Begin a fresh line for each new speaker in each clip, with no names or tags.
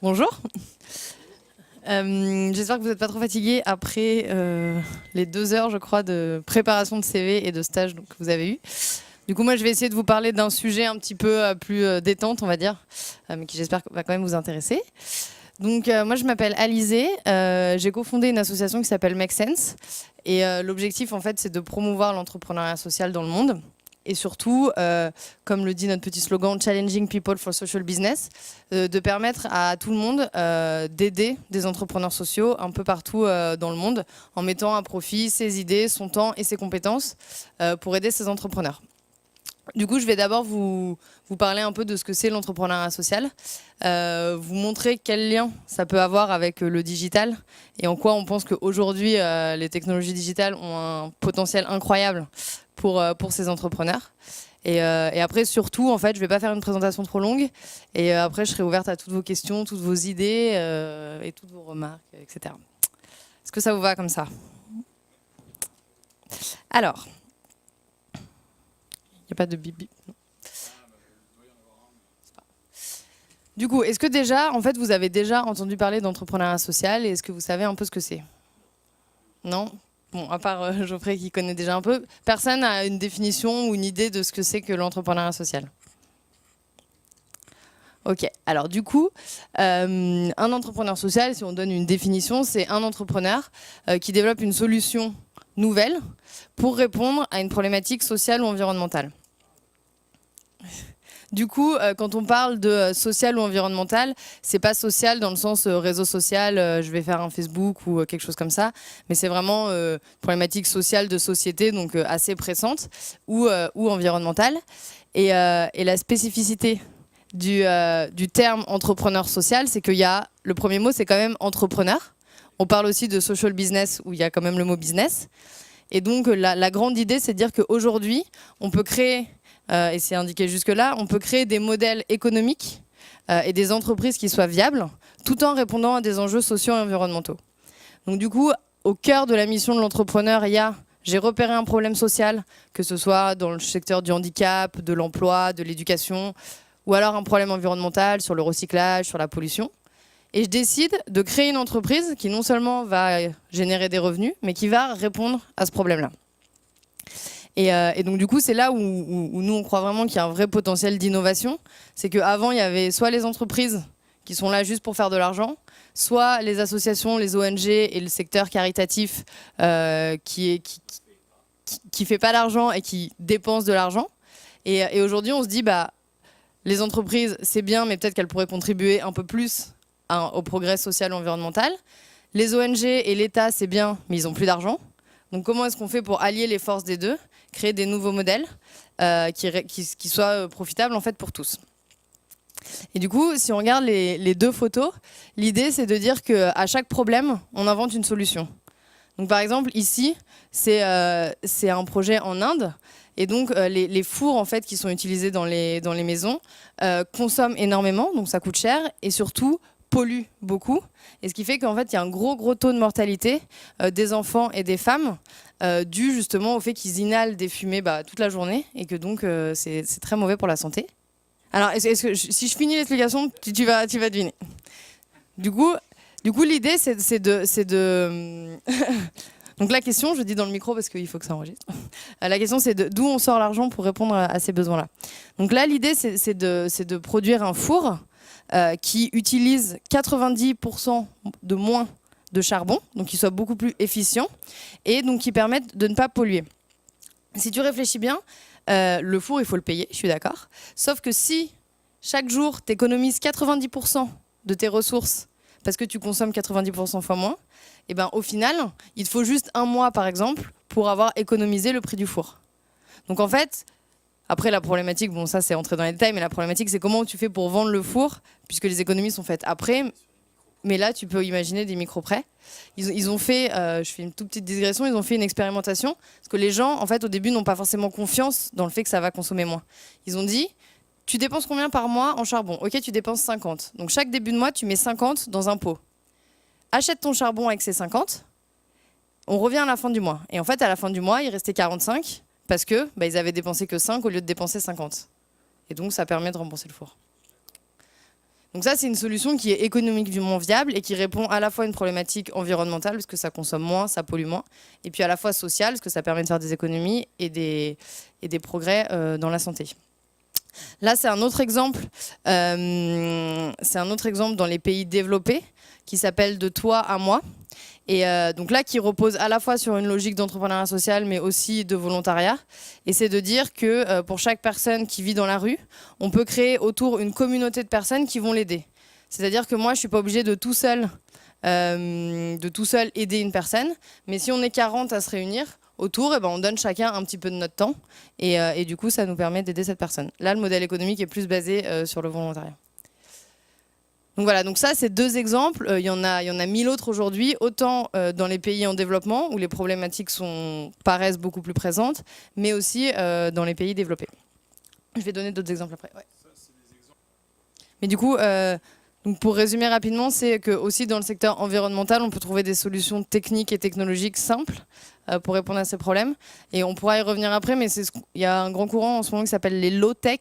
Bonjour. J'espère que vous n'êtes pas trop fatigués après les 2 heures, je crois, de préparation de CV et de stage que vous avez eu. Du coup, moi, je vais essayer de vous parler d'un sujet un petit peu plus détente, on va dire, mais qui j'espère va quand même vous intéresser. Donc, moi, je m'appelle Alizée. J'ai cofondé une association qui s'appelle Make Sense. Et l'objectif, en fait, c'est de promouvoir l'entrepreneuriat social dans le monde. Et surtout, comme le dit notre petit slogan, Challenging People for Social Business, de permettre à tout le monde d'aider des entrepreneurs sociaux un peu partout dans le monde, en mettant à profit ses idées, son temps et ses compétences pour aider ces entrepreneurs. Du coup, je vais d'abord vous parler un peu de ce que c'est l'entrepreneuriat social, vous montrer quel lien ça peut avoir avec le digital et en quoi on pense qu'aujourd'hui, les technologies digitales ont un potentiel incroyable pour ces entrepreneurs. Et après, surtout, en fait, je ne vais pas faire une présentation trop longue. Et après, je serai ouverte à toutes vos questions, toutes vos idées et toutes vos remarques, etc. Est-ce que ça vous va comme ça? Alors, il n'y a pas de bip bip, non. Du coup, est-ce que déjà, en fait, vous avez déjà entendu parler d'entrepreneuriat social et est-ce que vous savez un peu ce que c'est? Non? Bon, à part Geoffrey qui connaît déjà un peu, personne n'a une définition ou une idée de ce que c'est que l'entrepreneuriat social? Ok, alors du coup, un entrepreneur social, si on donne une définition, c'est un entrepreneur qui développe une solution nouvelle pour répondre à une problématique sociale ou environnementale. Du coup, quand on parle de social ou environnemental, c'est pas social dans le sens réseau social, je vais faire un Facebook ou quelque chose comme ça, mais c'est vraiment problématique sociale de société, donc assez pressante, ou environnementale. Et la spécificité du terme entrepreneur social, c'est qu'il y a, le premier mot, c'est quand même entrepreneur. On parle aussi de social business, où il y a quand même le mot business. Et donc, la grande idée, c'est de dire qu'aujourd'hui, on peut créer, et c'est indiqué jusque-là, on peut créer des modèles économiques et des entreprises qui soient viables, tout en répondant à des enjeux sociaux et environnementaux. Donc du coup, au cœur de la mission de l'entrepreneur, il y a j'ai repéré un problème social, que ce soit dans le secteur du handicap, de l'emploi, de l'éducation, ou alors un problème environnemental sur le recyclage, sur la pollution. Et je décide de créer une entreprise qui non seulement va générer des revenus, mais qui va répondre à ce problème-là. Et donc du coup, c'est là où nous, on croit vraiment qu'il y a un vrai potentiel d'innovation. C'est qu'avant, il y avait soit les entreprises qui sont là juste pour faire de l'argent, soit les associations, les ONG et le secteur caritatif qui fait pas d'argent et qui dépense de l'argent. Et aujourd'hui, on se dit, bah, les entreprises, c'est bien, mais peut-être qu'elles pourraient contribuer un peu plus au progrès social et environnemental. Les ONG et l'État, c'est bien, mais ils n'ont plus d'argent. Donc comment est-ce qu'on fait pour allier les forces des deux, créer des nouveaux modèles qui soient profitables en fait pour tous? Et du coup, si on regarde les 2 photos, l'idée c'est de dire qu'à chaque problème, on invente une solution. Donc par exemple, ici, c'est un projet en Inde. Et donc les fours en fait, qui sont utilisés dans les maisons consomment énormément, donc ça coûte cher, et surtout polluent beaucoup. Et ce qui fait qu'en fait, il y a un gros taux de mortalité des enfants et des femmes dû justement au fait qu'ils inhalent des fumées toute la journée et que donc c'est très mauvais pour la santé. Alors, est-ce que si je finis l'explication, tu vas deviner. Du coup l'idée, c'est de donc la question, je dis dans le micro parce qu'il faut que ça enregistre. La question, c'est d'où on sort l'argent pour répondre à ces besoins-là. Donc là, l'idée, c'est de produire un four qui utilise 90% de moins de charbon, donc qui soit beaucoup plus efficient, et donc qui permette de ne pas polluer. Si tu réfléchis bien, le four, il faut le payer, je suis d'accord. Sauf que si chaque jour, tu économises 90% de tes ressources parce que tu consommes 90% fois moins, et ben, au final, il te faut juste 1 mois, par exemple, pour avoir économisé le prix du four. Donc en fait, après la problématique, bon ça c'est entrer dans les détails, mais la problématique c'est comment tu fais pour vendre le four, puisque les économies sont faites après. Mais là, tu peux imaginer des micro-prêts. Ils ont fait, je fais une toute petite digression, ils ont fait une expérimentation, parce que les gens, en fait, au début, n'ont pas forcément confiance dans le fait que ça va consommer moins. Ils ont dit, tu dépenses combien par mois en charbon? Ok, tu dépenses 50. Donc chaque début de mois, tu mets 50 dans un pot. Achète ton charbon avec ces 50, on revient à la fin du mois. Et en fait, à la fin du mois, il restait 45, parce que ils avaient dépensé que 5 au lieu de dépenser 50. Et donc, ça permet de rembourser le four. Donc ça, c'est une solution qui est économiquement viable et qui répond à la fois à une problématique environnementale, parce que ça consomme moins, ça pollue moins, et puis à la fois sociale, parce que ça permet de faire des économies et des progrès dans la santé. Là, c'est un autre exemple. C'est un autre exemple dans les pays développés qui s'appelle De toi à moi. Et donc là, qui repose à la fois sur une logique d'entrepreneuriat social, mais aussi de volontariat. Et c'est de dire que pour chaque personne qui vit dans la rue, on peut créer autour une communauté de personnes qui vont l'aider. C'est-à-dire que moi, je ne suis pas obligée de tout seul aider une personne. Mais si on est 40 à se réunir autour, on donne chacun un petit peu de notre temps. Et du coup, ça nous permet d'aider cette personne. Là, le modèle économique est plus basé sur le volontariat. Donc voilà, donc ça c'est 2 exemples, il y en a 1000 autres aujourd'hui, autant dans les pays en développement où les problématiques paraissent beaucoup plus présentes, mais aussi dans les pays développés. Je vais donner d'autres exemples après. Ouais. Mais du coup, donc pour résumer rapidement, c'est que aussi dans le secteur environnemental, on peut trouver des solutions techniques et technologiques simples pour répondre à ces problèmes. Et on pourra y revenir après, mais il y a un grand courant en ce moment qui s'appelle les low-tech.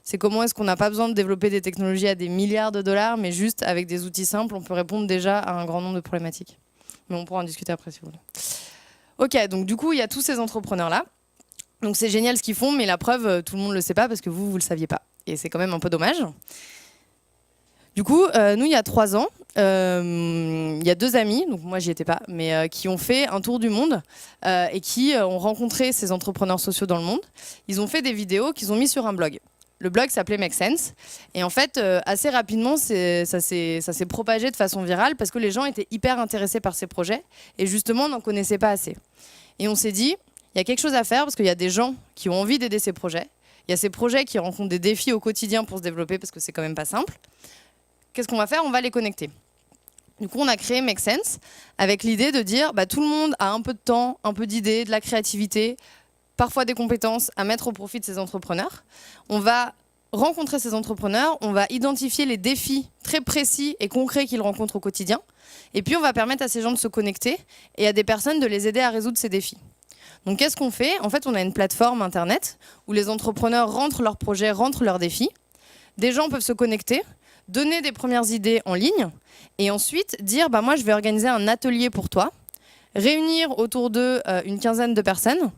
C'est comment est-ce qu'on n'a pas besoin de développer des technologies à des milliards de dollars, mais juste avec des outils simples, on peut répondre déjà à un grand nombre de problématiques. Mais on pourra en discuter après si vous voulez. Ok, donc du coup, il y a tous ces entrepreneurs-là. Donc c'est génial ce qu'ils font, mais la preuve, tout le monde ne le sait pas parce que vous ne le saviez pas. Et c'est quand même un peu dommage. Du coup, nous, il y a 3 ans, il y a 2 amis, donc moi j'y étais pas, mais qui ont fait un tour du monde et qui ont rencontré ces entrepreneurs sociaux dans le monde. Ils ont fait des vidéos qu'ils ont mis sur un blog. Le blog s'appelait Make Sense. Et en fait, assez rapidement, ça s'est propagé de façon virale parce que les gens étaient hyper intéressés par ces projets et justement, on n'en connaissait pas assez. Et on s'est dit, il y a quelque chose à faire parce qu'il y a des gens qui ont envie d'aider ces projets. Il y a ces projets qui rencontrent des défis au quotidien pour se développer parce que c'est quand même pas simple. Qu'est-ce qu'on va faire? On va les connecter. Du coup, on a créé Make Sense avec l'idée de dire tout le monde a un peu de temps, un peu d'idées, de la créativité, parfois des compétences à mettre au profit de ces entrepreneurs. On va rencontrer ces entrepreneurs, on va identifier les défis très précis et concrets qu'ils rencontrent au quotidien. Et puis, on va permettre à ces gens de se connecter et à des personnes de les aider à résoudre ces défis. Donc, qu'est-ce qu'on fait? En fait, on a une plateforme Internet où les entrepreneurs rentrent leurs projets, rentrent leurs défis. Des gens peuvent se connecter, donner des premières idées en ligne et ensuite dire moi je vais organiser un atelier pour toi, réunir autour d'eux une quinzaine de personnes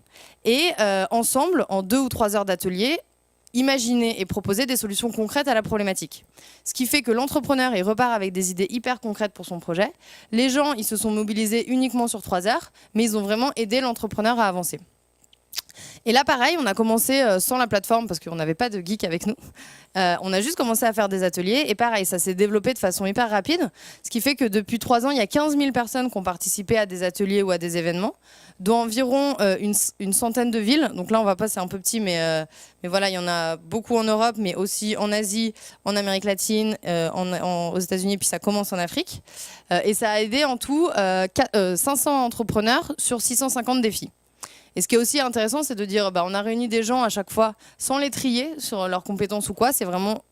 et ensemble, en 2 ou 3 heures d'atelier, imaginer et proposer des solutions concrètes à la problématique. Ce qui fait que l'entrepreneur il repart avec des idées hyper concrètes pour son projet. Les gens ils se sont mobilisés uniquement sur 3 heures, mais ils ont vraiment aidé l'entrepreneur à avancer. Et là, pareil, on a commencé sans la plateforme parce qu'on n'avait pas de geek avec nous. On a juste commencé à faire des ateliers et pareil, ça s'est développé de façon hyper rapide. Ce qui fait que depuis 3 ans, il y a 15 000 personnes qui ont participé à des ateliers ou à des événements, dont environ une centaine de villes. Donc là, on va pas, c'est un peu petit, mais voilà, il y en a beaucoup en Europe, mais aussi en Asie, en Amérique latine, aux États-Unis, et puis ça commence en Afrique. Et ça a aidé en tout 500 entrepreneurs sur 650 défis. Et ce qui est aussi intéressant, c'est de dire on a réuni des gens à chaque fois sans les trier sur leurs compétences ou quoi, c'est vraiment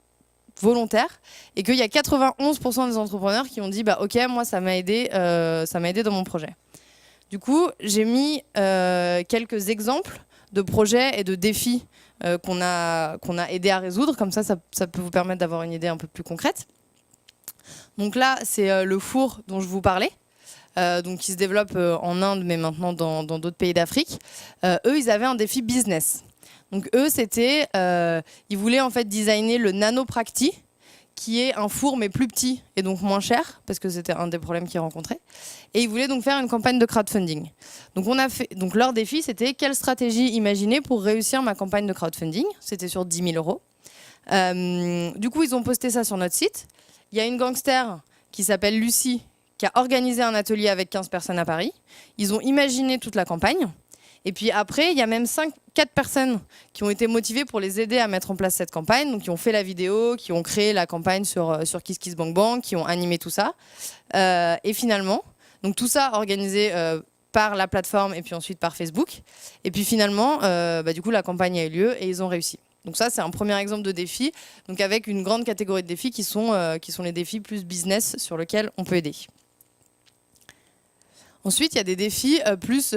volontaire. Et qu'il y a 91% des entrepreneurs qui ont dit ok, moi ça m'a aidé dans mon projet. Du coup, j'ai mis quelques exemples de projets et de défis qu'on a aidé à résoudre. Comme ça peut vous permettre d'avoir une idée un peu plus concrète. Donc là, c'est le four dont je vous parlais. Donc qui se développe en Inde, mais maintenant dans d'autres pays d'Afrique. Eux, ils avaient un défi business. Donc eux, ils voulaient en fait designer le Nanopracti, qui est un four mais plus petit et donc moins cher, parce que c'était un des problèmes qu'ils rencontraient. Et ils voulaient donc faire une campagne de crowdfunding. Donc leur défi, c'était quelle stratégie imaginer pour réussir ma campagne de crowdfunding. C'était sur 10 000 €. Du coup, ils ont posté ça sur notre site. Il y a une gangster qui s'appelle Lucie, qui a organisé un atelier avec 15 personnes à Paris. Ils ont imaginé toute la campagne. Et puis après, il y a même 4 personnes qui ont été motivées pour les aider à mettre en place cette campagne. Donc, qui ont fait la vidéo, qui ont créé la campagne sur KissKissBankBank, qui ont animé tout ça. Et finalement, donc tout ça organisé par la plateforme et puis ensuite par Facebook. Et puis finalement, du coup, la campagne a eu lieu et ils ont réussi. Donc ça, c'est un premier exemple de défi, donc avec une grande catégorie de défis qui sont les défis plus business sur lesquels on peut aider. Ensuite, il y a des défis plus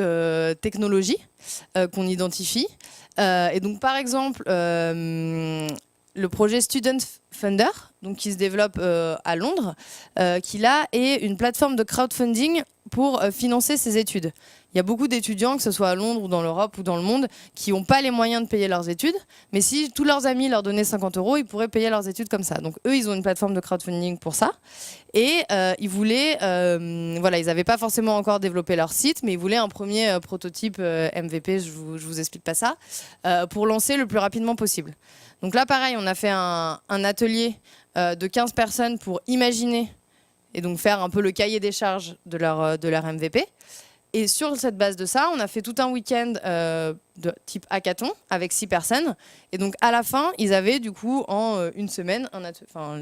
technologie qu'on identifie. Et donc, par exemple, le projet Student Funder, donc qui se développe à Londres, qui là est une plateforme de crowdfunding pour financer ses études. Il y a beaucoup d'étudiants, que ce soit à Londres ou dans l'Europe ou dans le monde, qui n'ont pas les moyens de payer leurs études, mais si tous leurs amis leur donnaient 50 €, ils pourraient payer leurs études comme ça. Donc eux, ils ont une plateforme de crowdfunding pour ça. Et ils voulaient, voilà, ils n'avaient pas forcément encore développé leur site, mais ils voulaient un premier prototype MVP, je vous explique pas ça, pour lancer le plus rapidement possible. Donc là, pareil, on a fait un atelier de 15 personnes pour imaginer et donc faire un peu le cahier des charges de leur MVP. Et sur cette base de ça, on a fait tout un week-end de type hackathon avec 6 personnes. Et donc à la fin, ils avaient du coup en une semaine,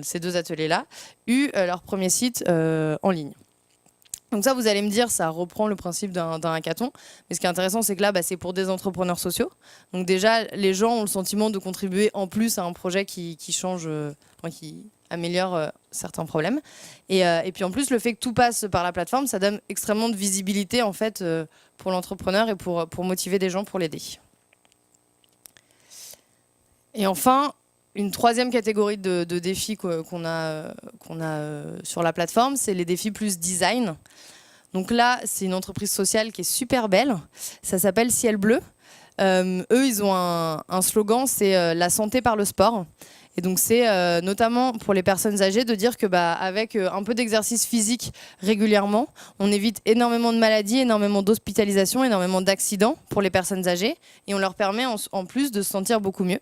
ces 2 ateliers-là, eu leur premier site en ligne. Donc ça, vous allez me dire, ça reprend le principe d'un hackathon. Mais ce qui est intéressant, c'est que là, c'est pour des entrepreneurs sociaux. Donc déjà, les gens ont le sentiment de contribuer en plus à un projet qui change, qui améliore certains problèmes. Et puis en plus, le fait que tout passe par la plateforme, ça donne extrêmement de visibilité en fait, pour l'entrepreneur et pour motiver des gens pour l'aider. Et enfin, une troisième catégorie de défis qu'on a sur la plateforme, c'est les défis plus design. Donc là, c'est une entreprise sociale qui est super belle. Ça s'appelle Ciel Bleu. Eux, ils ont un slogan, c'est la santé par le sport. Et donc c'est notamment pour les personnes âgées de dire que avec un peu d'exercice physique régulièrement, on évite énormément de maladies, énormément d'hospitalisations, énormément d'accidents pour les personnes âgées et on leur permet en plus de se sentir beaucoup mieux.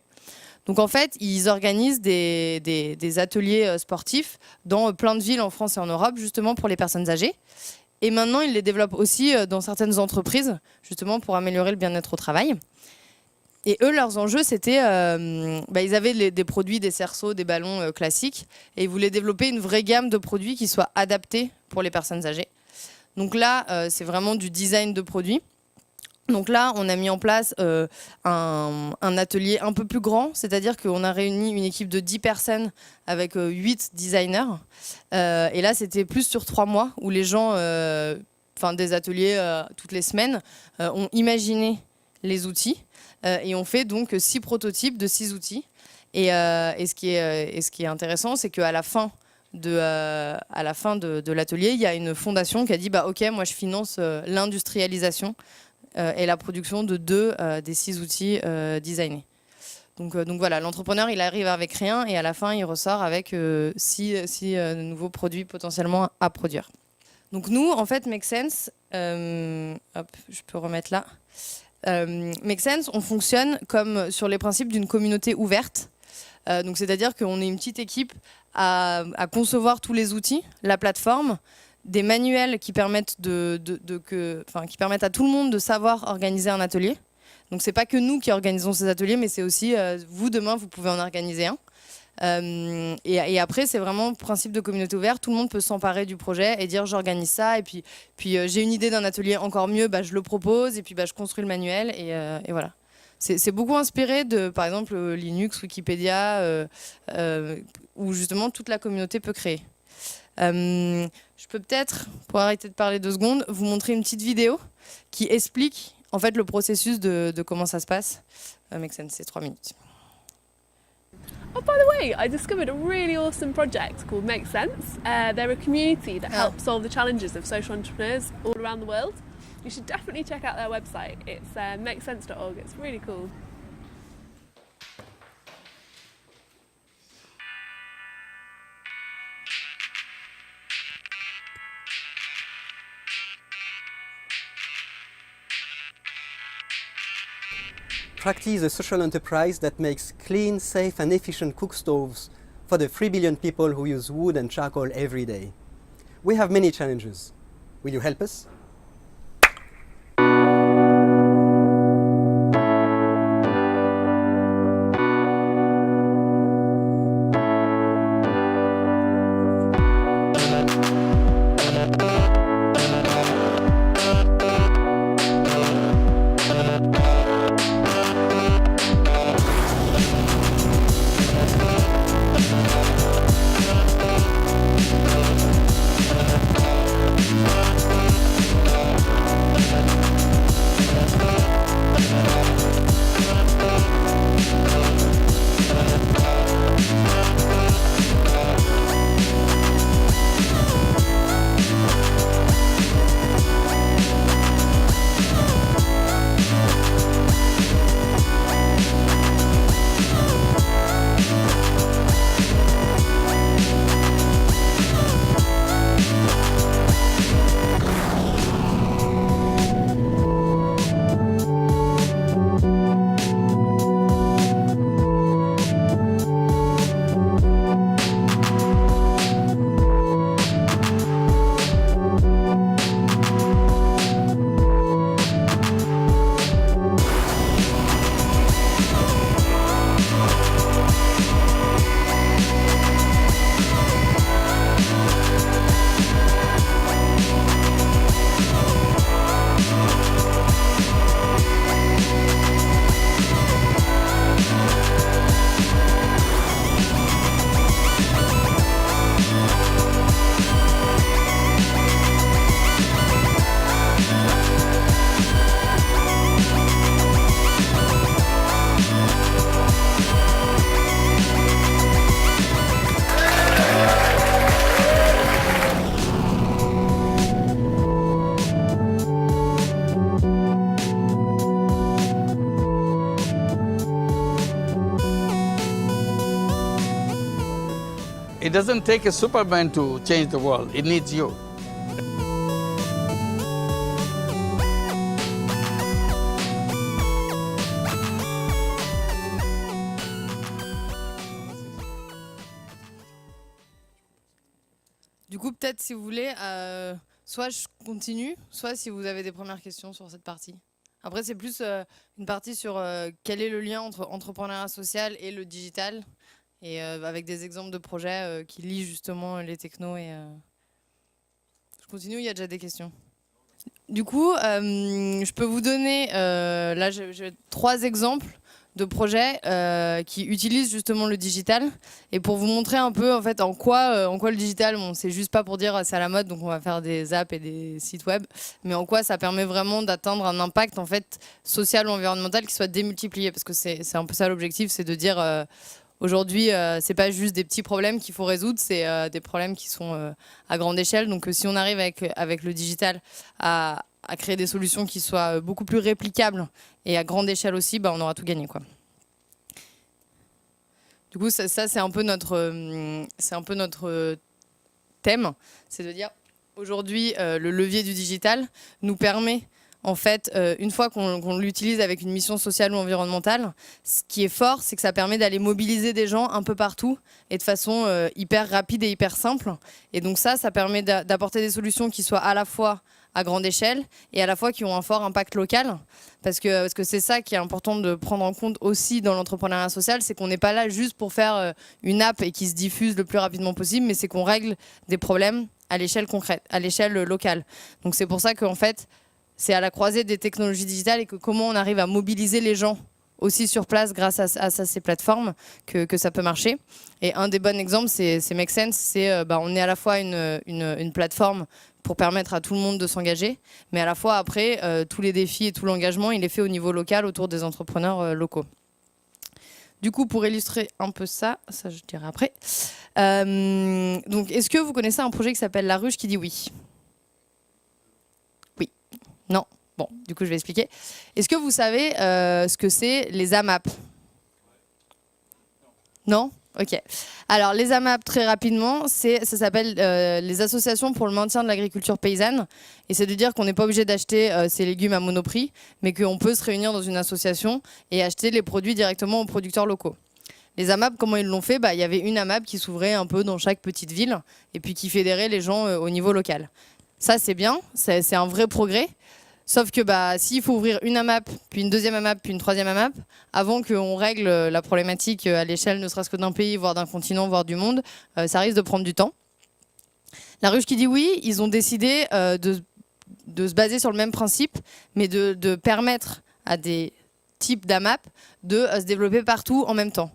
Donc en fait, ils organisent des ateliers sportifs dans plein de villes en France et en Europe, justement pour les personnes âgées. Et maintenant, ils les développent aussi dans certaines entreprises, justement pour améliorer le bien-être au travail. Et eux, leurs enjeux, c'était, ils avaient des produits, des cerceaux, des ballons classiques, et ils voulaient développer une vraie gamme de produits qui soient adaptés pour les personnes âgées. Donc là, c'est vraiment du design de produits. Donc là, on a mis en place un atelier un peu plus grand, c'est-à-dire qu'on a réuni une équipe de 10 personnes avec 8 designers. Et là, c'était plus sur 3 mois où les gens, des ateliers toutes les semaines, ont imaginé les outils et ont fait donc 6 prototypes de 6 outils. Et ce qui est intéressant, c'est qu'à la fin de l'atelier, il y a une fondation qui a dit OK, moi je finance l'industrialisation et la production de 2 des 6 outils designés. Donc voilà, l'entrepreneur, il arrive avec rien et à la fin, il ressort avec 6 nouveaux produits potentiellement à produire. Donc nous, en fait, Make Sense, je peux remettre là. Make Sense, on fonctionne comme sur les principes d'une communauté ouverte. Donc c'est-à-dire qu'on est une petite équipe à concevoir tous les outils, la plateforme, des manuels qui permettent, qui permettent à tout le monde de savoir organiser un atelier. Donc c'est pas que nous qui organisons ces ateliers, mais c'est aussi vous, demain, vous pouvez en organiser un. Et après, c'est vraiment le principe de communauté ouverte. Tout le monde peut s'emparer du projet et dire j'organise ça. Et puis j'ai une idée d'un atelier encore mieux, je le propose. Et puis je construis le manuel. Et voilà. C'est beaucoup inspiré de, par exemple, Linux, Wikipédia, où justement toute la communauté peut créer. Je peux peut-être, pour arrêter de parler 2 secondes, vous montrer une petite vidéo qui explique en fait le processus de comment ça se passe. Make Sense, c'est 3 minutes.
Oh, by the way, I discovered a really awesome project called Make Sense. They're a community that helps solve the challenges of social entrepreneurs all around the world. You should definitely check out their website. It's makesense.org. It's really cool.
Practice a social enterprise that makes clean, safe and efficient cook stoves for the 3 billion people who use wood and charcoal every day. We have many challenges. Will you help us?
doesn't take a Superman to change the world. It needs you.
Du coup, peut-être si vous voulez, soit je continue, soit si vous avez des premières questions sur cette partie. Après, c'est plus une partie sur quel est le lien entre entrepreneuriat social et le digital, et avec des exemples de projets qui lient justement les technos. Et je continue, il y a déjà des questions. Du coup, je peux vous donner, là j'ai 3 exemples de projets qui utilisent justement le digital, et pour vous montrer un peu en fait en quoi le digital, bon, c'est juste pas pour dire c'est à la mode donc on va faire des apps et des sites web, mais en quoi ça permet vraiment d'atteindre un impact en fait social ou environnemental qui soit démultiplié, parce que c'est un peu ça l'objectif, c'est de dire aujourd'hui c'est pas juste des petits problèmes qu'il faut résoudre, c'est des problèmes qui sont à grande échelle. Donc si on arrive avec le digital à créer des solutions qui soient beaucoup plus réplicables et à grande échelle aussi, bah, on aura tout gagné, quoi. Du coup, ça c'est un peu notre thème, c'est de dire aujourd'hui le levier du digital nous permet en fait, une fois qu'on l'utilise avec une mission sociale ou environnementale, ce qui est fort, c'est que ça permet d'aller mobiliser des gens un peu partout et de façon hyper rapide et hyper simple. Et donc ça permet d'apporter des solutions qui soient à la fois à grande échelle et à la fois qui ont un fort impact local, parce que c'est ça qui est important de prendre en compte aussi dans l'entrepreneuriat social, c'est qu'on n'est pas là juste pour faire une app et qui se diffuse le plus rapidement possible, mais c'est qu'on règle des problèmes à l'échelle concrète, à l'échelle locale. Donc c'est pour ça qu'en fait, c'est à la croisée des technologies digitales et que comment on arrive à mobiliser les gens aussi sur place grâce à ces plateformes que ça peut marcher. Et un des bons exemples, c'est Make Sense. On est à la fois une plateforme pour permettre à tout le monde de s'engager, mais à la fois après, tous les défis et tout l'engagement, il est fait au niveau local autour des entrepreneurs locaux. Du coup, pour illustrer un peu ça je dirai après. Donc, est-ce que vous connaissez un projet qui s'appelle La Ruche qui dit oui? Oui. Non. Bon, du coup, je vais expliquer. Est-ce que vous savez ce que c'est les AMAP? Non? Ok. Alors, les AMAP, très rapidement, ça s'appelle les associations pour le maintien de l'agriculture paysanne. Et c'est de dire qu'on n'est pas obligé d'acheter ces légumes à monoprix, mais qu'on peut se réunir dans une association et acheter les produits directement aux producteurs locaux. Les AMAP, comment ils l'ont fait? Il y avait une AMAP qui s'ouvrait un peu dans chaque petite ville et puis qui fédérait les gens au niveau local. Ça, c'est bien, c'est un vrai progrès. Sauf que s'il faut ouvrir une AMAP, puis une deuxième AMAP, puis une troisième AMAP, avant qu'on règle la problématique à l'échelle ne serait-ce que d'un pays, voire d'un continent, voire du monde, ça risque de prendre du temps. La Ruche qui dit oui, ils ont décidé de se baser sur le même principe, mais de permettre à des types d'AMAP de se développer partout en même temps.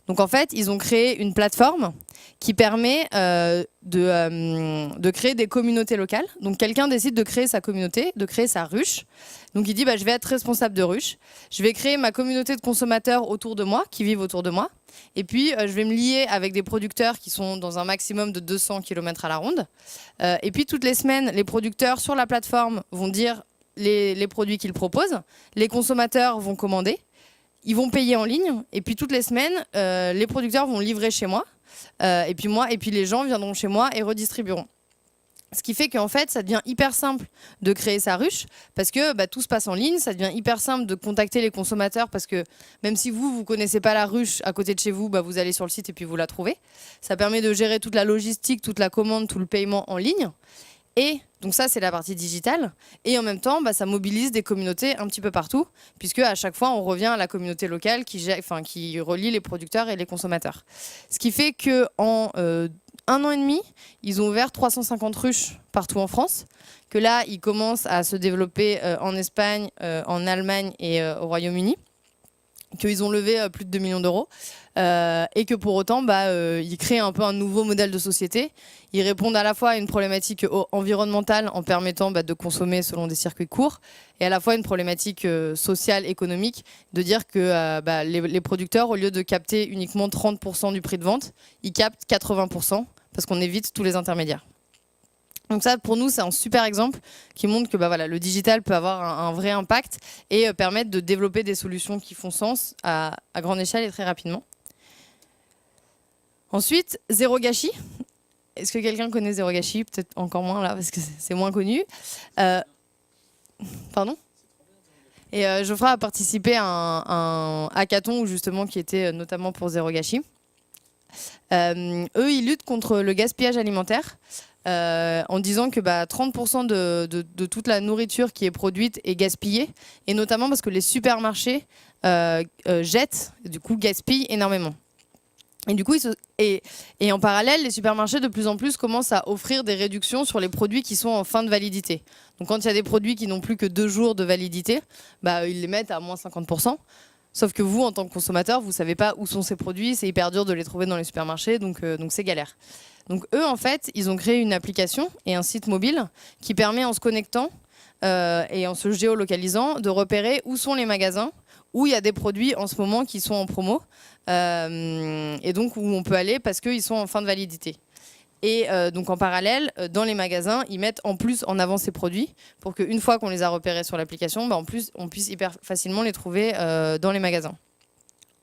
Donc en fait, ils ont créé une plateforme qui permet de créer des communautés locales. Donc quelqu'un décide de créer sa communauté, de créer sa ruche. Donc il dit je vais être responsable de ruche, je vais créer ma communauté de consommateurs autour de moi, qui vivent autour de moi. Et puis je vais me lier avec des producteurs qui sont dans un maximum de 200 km à la ronde. Et puis toutes les semaines, les producteurs sur la plateforme vont dire les produits qu'ils proposent. Les consommateurs vont commander. Ils vont payer en ligne, et puis toutes les semaines, les producteurs vont livrer chez moi, et puis les gens viendront chez moi et redistribueront. Ce qui fait qu'en fait, ça devient hyper simple de créer sa ruche, parce que tout se passe en ligne, ça devient hyper simple de contacter les consommateurs, parce que même si vous connaissez pas la ruche à côté de chez vous, vous allez sur le site et puis vous la trouvez. Ça permet de gérer toute la logistique, toute la commande, tout le paiement en ligne. Et donc ça, c'est la partie digitale. Et en même temps, ça mobilise des communautés un petit peu partout, puisque à chaque fois, on revient à la communauté locale qui relie les producteurs et les consommateurs. Ce qui fait qu'en 1 an et demi, ils ont ouvert 350 ruches partout en France, que là, ils commencent à se développer en Espagne, en Allemagne et au Royaume-Uni, qu'ils ont levé plus de 2 millions d'euros. Et que pour autant, ils créent un peu un nouveau modèle de société. Ils répondent à la fois à une problématique environnementale en permettant de consommer selon des circuits courts, et à la fois une problématique sociale, économique, de dire que les producteurs, au lieu de capter uniquement 30% du prix de vente, ils captent 80%, parce qu'on évite tous les intermédiaires. Donc ça, pour nous, c'est un super exemple qui montre que le digital peut avoir un vrai impact et permettre de développer des solutions qui font sens à grande échelle et très rapidement. Ensuite, Zéro Gâchis. Est-ce que quelqu'un connaît Zéro Gâchis? Peut-être encore moins là, parce que c'est moins connu. Pardon? Et Geoffroy a participé à un hackathon justement qui était notamment pour Zéro Gâchis. Eux, ils luttent contre le gaspillage alimentaire en disant que 30% de toute la nourriture qui est produite est gaspillée, et notamment parce que les supermarchés jettent, et du coup gaspillent énormément. Et du coup, et en parallèle, les supermarchés de plus en plus commencent à offrir des réductions sur les produits qui sont en fin de validité. Donc quand il y a des produits qui n'ont plus que 2 jours de validité, ils les mettent à moins 50%. Sauf que vous, en tant que consommateur, vous ne savez pas où sont ces produits, c'est hyper dur de les trouver dans les supermarchés, donc c'est galère. Donc eux, en fait, ils ont créé une application et un site mobile qui permet, en se connectant et en se géolocalisant, de repérer où sont les magasins, où il y a des produits en ce moment qui sont en promo, et donc où on peut aller parce qu'ils sont en fin de validité. Et donc en parallèle, dans les magasins, ils mettent en plus en avant ces produits pour qu'une fois qu'on les a repérés sur l'application, en plus on puisse hyper facilement les trouver dans les magasins.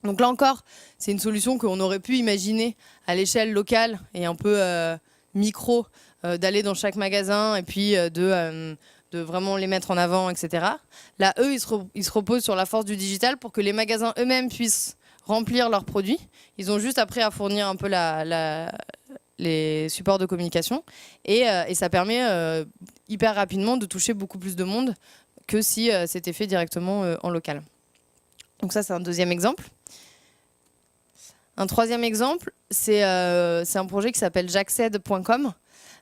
Donc là encore, c'est une solution qu'on aurait pu imaginer à l'échelle locale et un peu micro, d'aller dans chaque magasin et puis de vraiment les mettre en avant, etc. Là, eux, ils se reposent sur la force du digital pour que les magasins eux-mêmes puissent remplir leurs produits. Ils ont juste après à fournir un peu les supports de communication et ça permet hyper rapidement de toucher beaucoup plus de monde que si c'était fait directement en local. Donc ça, c'est un deuxième exemple. Un troisième exemple, c'est un projet qui s'appelle jacced.com,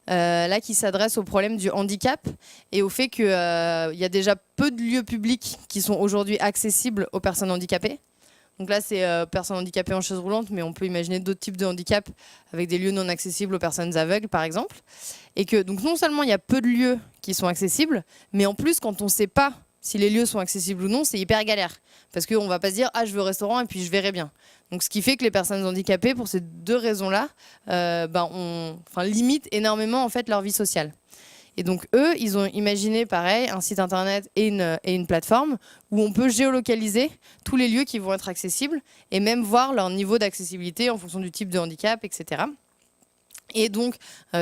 là qui s'adresse au problème du handicap et au fait qu'il y a déjà peu de lieux publics qui sont aujourd'hui accessibles aux personnes handicapées. Donc là, c'est personnes handicapées en chaise roulante, mais on peut imaginer d'autres types de handicap avec des lieux non accessibles aux personnes aveugles, par exemple. Et que donc non seulement il y a peu de lieux qui sont accessibles, mais en plus, quand on ne sait pas si les lieux sont accessibles ou non, c'est hyper galère. Parce qu'on ne va pas se dire « Ah, je veux au restaurant et puis je verrai bien ». Donc ce qui fait que les personnes handicapées, pour ces deux raisons-là, limitent énormément en fait, leur vie sociale. Et donc eux, ils ont imaginé pareil un site internet et une plateforme où on peut géolocaliser tous les lieux qui vont être accessibles et même voir leur niveau d'accessibilité en fonction du type de handicap, etc. Et donc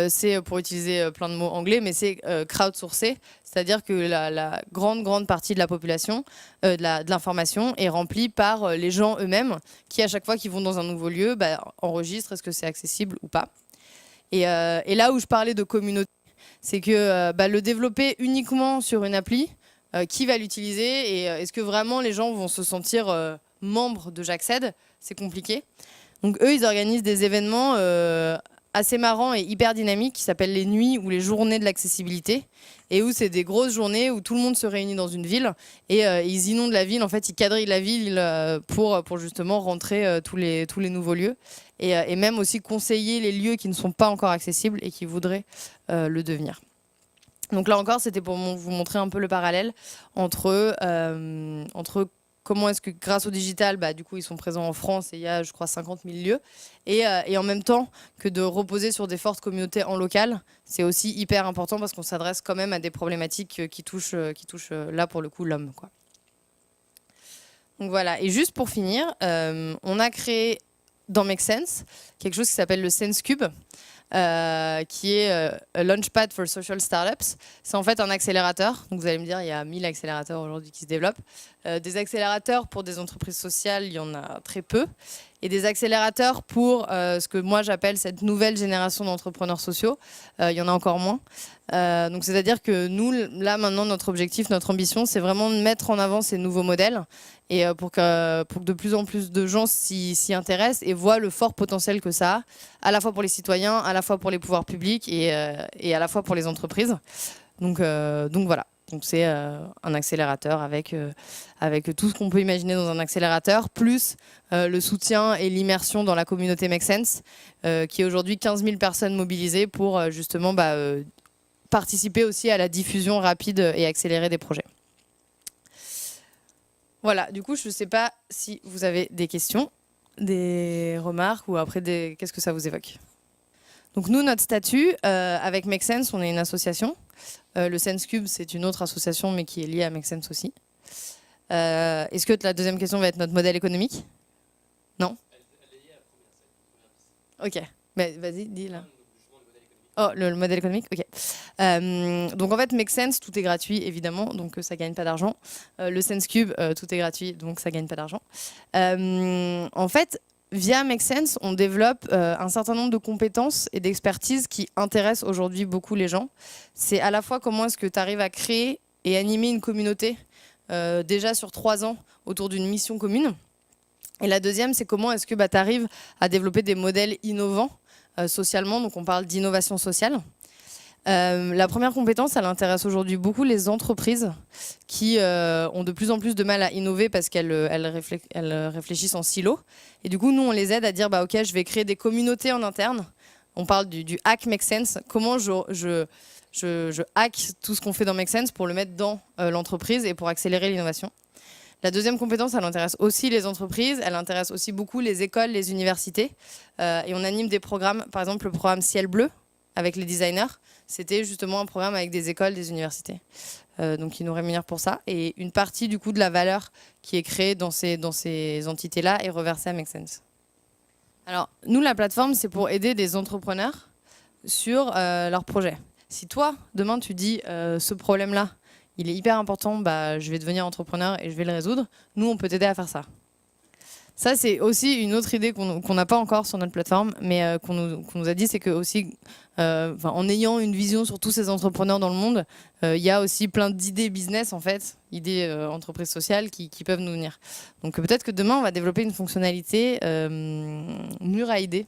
c'est, pour utiliser plein de mots anglais, mais c'est crowdsourcé, c'est-à-dire que la grande partie de la population, de l'information est remplie par les gens eux-mêmes qui, à chaque fois qu'ils vont dans un nouveau lieu, enregistrent est-ce que c'est accessible ou pas. Et là où je parlais de communauté, c'est que le développer uniquement sur une appli, qui va l'utiliser et est-ce que vraiment les gens vont se sentir membres de Jacced? C'est compliqué. Donc eux, ils organisent des événements assez marrants et hyper dynamiques qui s'appellent les nuits ou les journées de l'accessibilité et où c'est des grosses journées où tout le monde se réunit dans une ville et ils inondent la ville. En fait, ils quadrillent la ville pour justement rentrer tous les nouveaux lieux et même aussi conseiller les lieux qui ne sont pas encore accessibles et qui voudraient le devenir. Donc là encore, c'était pour vous montrer un peu le parallèle entre comment est-ce que grâce au digital, du coup, ils sont présents en France et il y a, je crois, 50 000 lieux. Et en même temps que de reposer sur des fortes communautés en local, c'est aussi hyper important parce qu'on s'adresse quand même à des problématiques qui touchent là, pour le coup, l'homme, quoi. Donc voilà. Et juste pour finir, on a créé dans Make Sense quelque chose qui s'appelle le Sense Cube. Qui est a Launchpad for Social Startups. C'est en fait un accélérateur. Donc vous allez me dire, il y a 1000 accélérateurs aujourd'hui qui se développent. Des accélérateurs pour des entreprises sociales, il y en a très peu. Et des accélérateurs pour ce que moi j'appelle cette nouvelle génération d'entrepreneurs sociaux, il y en a encore moins. Donc c'est-à-dire que nous, là maintenant, notre objectif, notre ambition, c'est vraiment de mettre en avant ces nouveaux modèles et pour que de plus en plus de gens s'y intéressent et voient le fort potentiel que ça a, à la fois pour les citoyens, à la fois pour les pouvoirs publics et à la fois pour les entreprises. Donc voilà. Donc c'est un accélérateur avec tout ce qu'on peut imaginer dans un accélérateur, plus le soutien et l'immersion dans la communauté Make Sense, qui est aujourd'hui 15 000 personnes mobilisées pour justement participer aussi à la diffusion rapide et accélérée des projets. Voilà, du coup, je ne sais pas si vous avez des questions, des remarques ou après qu'est-ce que ça vous évoque? Donc nous, notre statut, avec Make Sense, on est une association. Le Sense Cube, c'est une autre association, mais qui est liée à Make Sense aussi. Est-ce que la deuxième question va être notre modèle économique? Non? Ok, mais vas-y, dis là. Oh, le modèle économique, ok. Donc en fait, Make Sense, tout est gratuit, évidemment, donc ça gagne pas d'argent. Le Sense Cube, tout est gratuit, donc ça gagne pas d'argent. En fait, via Make Sense, on développe un certain nombre de compétences et d'expertises qui intéressent aujourd'hui beaucoup les gens. C'est à la fois comment est-ce que tu arrives à créer et animer une communauté déjà sur 3 ans autour d'une mission commune. Et la deuxième, c'est comment est-ce que tu arrives à développer des modèles innovants socialement, donc on parle d'innovation sociale. La première compétence, elle intéresse aujourd'hui beaucoup les entreprises qui ont de plus en plus de mal à innover parce qu'elles réfléchissent en silo. Et du coup, nous, on les aide à dire, bah, ok, je vais créer des communautés en interne. On parle du hack Make Sense. Comment je hack tout ce qu'on fait dans Make Sense pour le mettre dans l'entreprise et pour accélérer l'innovation. La deuxième compétence, elle intéresse aussi les entreprises, elle intéresse aussi beaucoup les écoles, les universités. Et on anime des programmes, par exemple le programme Ciel Bleu avec les designers. C'était justement un programme avec des écoles, des universités. Donc ils nous rémunèrent pour ça. Et une partie du coup de la valeur qui est créée dans ces entités-là est reversée à Make Sense. Alors nous, la plateforme, c'est pour aider des entrepreneurs sur leurs projets. Si toi, demain, tu dis ce problème-là, il est hyper important, bah, je vais devenir entrepreneur et je vais le résoudre. Nous, on peut t'aider à faire ça. Ça, c'est aussi une autre idée qu'on n'a pas encore sur notre plateforme, mais qu'on nous a dit, c'est que aussi, en ayant une vision sur tous ces entrepreneurs dans le monde, il y a aussi plein d'idées business, en fait, idées entreprises sociales qui peuvent nous venir. Donc peut-être que demain, on va développer une fonctionnalité mur à idées.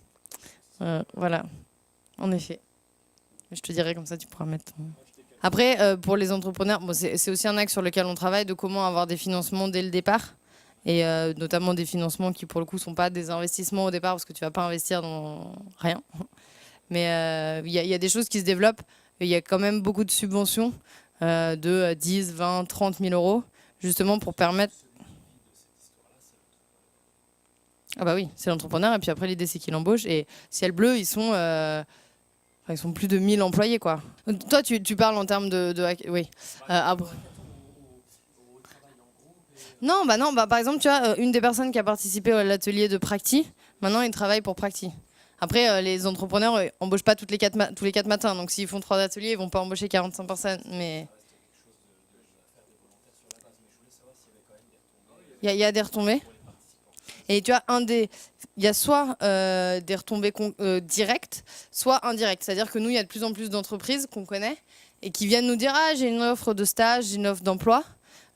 Voilà, en effet. Je te dirai comme ça, tu pourras mettre ton... Après, pour les entrepreneurs, bon, c'est aussi un axe sur lequel on travaille, de comment avoir des financements dès le départ, et notamment des financements qui, pour le coup, ne sont pas des investissements au départ, parce que tu ne vas pas investir dans rien. Mais il y a des choses qui se développent, il y a quand même beaucoup de subventions de 10, 20, 30 000 euros, justement pour permettre... Ah bah oui, c'est l'entrepreneur, et puis après, l'idée, c'est qu'il embauche, et Ciel Bleu, ils sont plus de 1000 employés, quoi. Toi, tu parles en termes de oui. Non, par exemple, tu vois, une des personnes qui a participé à l'atelier de Practi, maintenant, il travaille pour Practi. Après, les entrepreneurs embauchent pas tous les 4 matins. Donc, s'ils font 3 ateliers, ils vont pas embaucher 45 personnes. Mais il y a des retombées. Et tu vois, il y a soit des retombées directes, soit indirectes. C'est-à-dire que nous, il y a de plus en plus d'entreprises qu'on connaît et qui viennent nous dire « Ah, j'ai une offre de stage, j'ai une offre d'emploi.